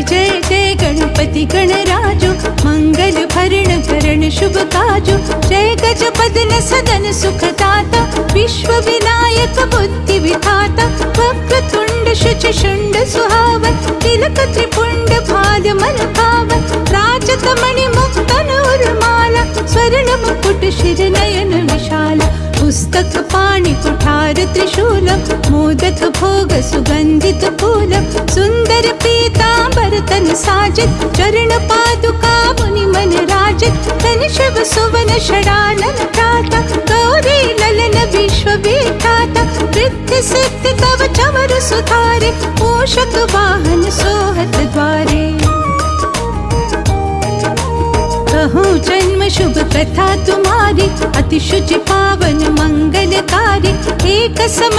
जय जय जय गणपति गणराजो, मंगल भरण करण शुभ काजो। जय गजपदन सदन सुखदाता, विश्व विनायक बुद्धि विधाता। वक्रतुंड शुचि शुंड सुहावन, तिलक त्रिपुंड भाल मन भावन। राजत मणि मुक्तन उर्माला, स्वर्ण मुकुट शिर नयन विशाला। पुस्तक पाणि कुठार त्रिशूल, मोदक भोग सुगंधित फूल। सुंदर पीतांबर तन साजित, चरण पादुका मुनि मन राजित। तन शिव सुवन षडानन त्राता, गौरी ललन विश्व विधाता। रिद्धि सिद्धि तव चमर सुधारे, मूषक वाहन सोहत द्वारे। कहूँ जन्म शुभ कथा तुम्हारी, अति शुचि पावन मंगलकारी। एक समय